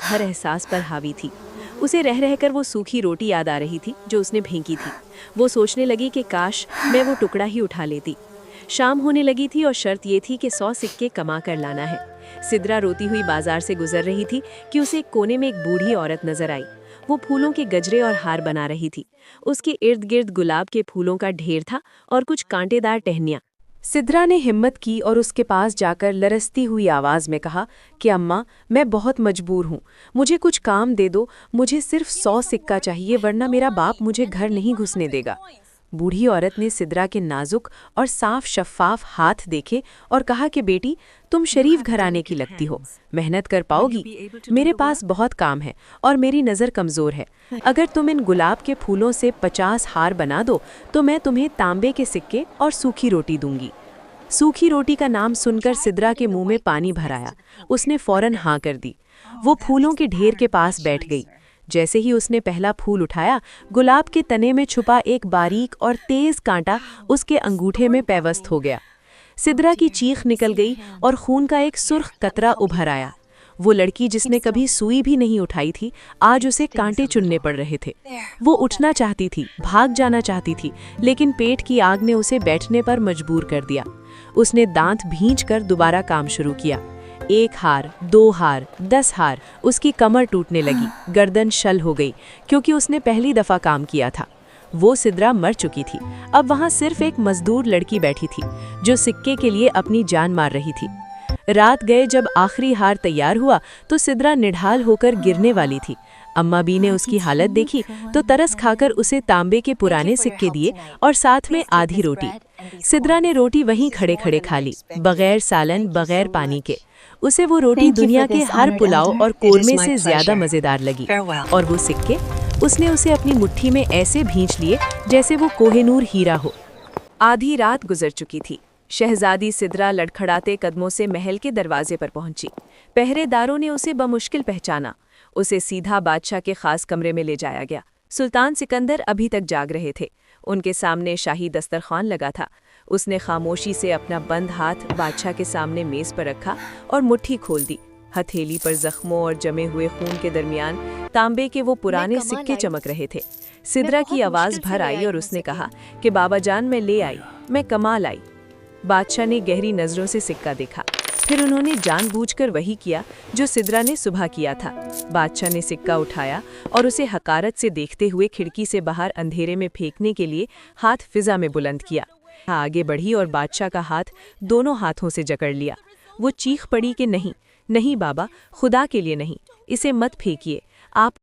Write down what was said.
हर एहसास पर हावी थी। उसे रह रहकर वो सूखी रोटी याद आ रही थी जो उसने फेंकी थी। वो सोचने लगी कि काश मैं वो टुकड़ा ही उठा लेती। शाम होने लगी थी और शर्त ये थी कि 100 सिक्के कमा कर लाना है। सिद्रा रोती हुई बाजार से गुजर रही थी कि उसे एक कोने में एक बूढ़ी औरत नजर आई। वो फूलों के गजरे और हार बना रही थी। उसके इर्द गिर्द गुलाब के फूलों का ढेर था और कुछ कांटेदार टहनियाँ। सिद्रा ने हिम्मत की और उसके पास जाकर लरसती हुई आवाज़ में कहा कि अम्मा, मैं बहुत मजबूर हूँ, मुझे कुछ काम दे दो। मुझे सिर्फ 100 सिक्का चाहिए, वरना मेरा बाप मुझे घर नहीं घुसने देगा। बूढ़ी औरत ने सिद्रा के नाजुक और साफ शफ़ाफ हाथ देखे और कहा कि बेटी, तुम शरीफ घराने की लगती हो, मेहनत कर पाओगी। मेरे पास बहुत काम है और मेरी नज़र कमज़ोर है। अगर तुम इन गुलाब के फूलों से 50 हार बना दो तो मैं तुम्हें तांबे के सिक्के और सूखी रोटी दूंगी। सूखी रोटी का नाम सुनकर सिद्रा के मुंह में पानी भर आया। उसने फौरन हाँ कर दी। वो फूलों के ढेर के पास बैठ गई। जैसे ही उसने पहला फूल उठाया, गुलाब के तने में छुपा एक बारीक और तेज कांटा उसके अंगूठे में पैवस्त हो गया। सिद्रा की चीख निकल गई और खून का एक सुर्ख कतरा उभर आया। वो लड़की जिसने कभी सुई भी नहीं उठाई थी, आज उसे कांटे चुनने पड़ रहे थे। वो उठना चाहती थी, भाग जाना चाहती थी, लेकिन पेट की आग ने उसे बैठने पर मजबूर कर दिया। उसने दांत भींचकर दोबारा काम शुरू किया। 1 हार, 2 हार, 10 हार। उसकी कमर टूटने लगी, गर्दन शल हो गई, क्योंकि उसने पहली दफा काम किया था। वो सिद्रा मर चुकी थी। अब वहां सिर्फ एक मजदूर लड़की बैठी थी जो सिक्के के लिए अपनी जान मार रही थी। रात गए जब आखिरी हार तैयार हुआ तो सिद्रा निढाल होकर गिरने वाली थी। अम्मा बी ने उसकी हालत देखी तो तरस खाकर उसे तांबे के पुराने सिक्के दिए और साथ में आधी रोटी। सिद्रा ने रोटी वहीं खड़े खड़े खा ली, बगैर सालन, बगैर पानी के। उसे वो रोटी दुनिया के हर पुलाव और कोरमे से ज्यादा मजेदार लगी। और वो सिक्के उसने उसे अपनी मुट्ठी में ऐसे भींच लिए जैसे वो कोहिनूर हीरा हो। आधी रात गुजर चुकी थी। शहजादी सिद्रा लड़खड़ाते कदमों से महल के दरवाजे पर पहुंची। पहरेदारों ने उसे बमुश्किल पहचाना। उसे सीधा बादशाह के खास कमरे में ले जाया गया। सुल्तान सिकंदर अभी तक जाग रहे थे। उनके सामने शाही दस्तरखान लगा था। उसने खामोशी से अपना बंद हाथ बादशाह के सामने मेज पर रखा और मुट्ठी खोल दी। हथेली पर जख्मों और जमे हुए खून के दरमियान तांबे के वो पुराने सिक्के चमक रहे थे। सिद्रा की आवाज़ भर आई और उसने कहा कि बाबा जान, मैं ले आई, मैं कमाल आई। बादशाह ने गहरी नज़रों से सिक्का देखा। फिर उन्होंने जानबूझकर वही किया जो सिद्रा ने सुबह किया था। बादशाह ने सिक्का उठाया और उसे हकारत से देखते हुए खिड़की से बाहर अंधेरे में फेंकने के लिए हाथ फिजा में बुलंद किया। आगे बढ़ी और बादशाह का हाथ दोनों हाथों से जकड़ लिया। वो चीख पड़ी कि नहीं, नहीं बाबा, खुदा के लिए नहीं, इसे मत फेंकिए। आप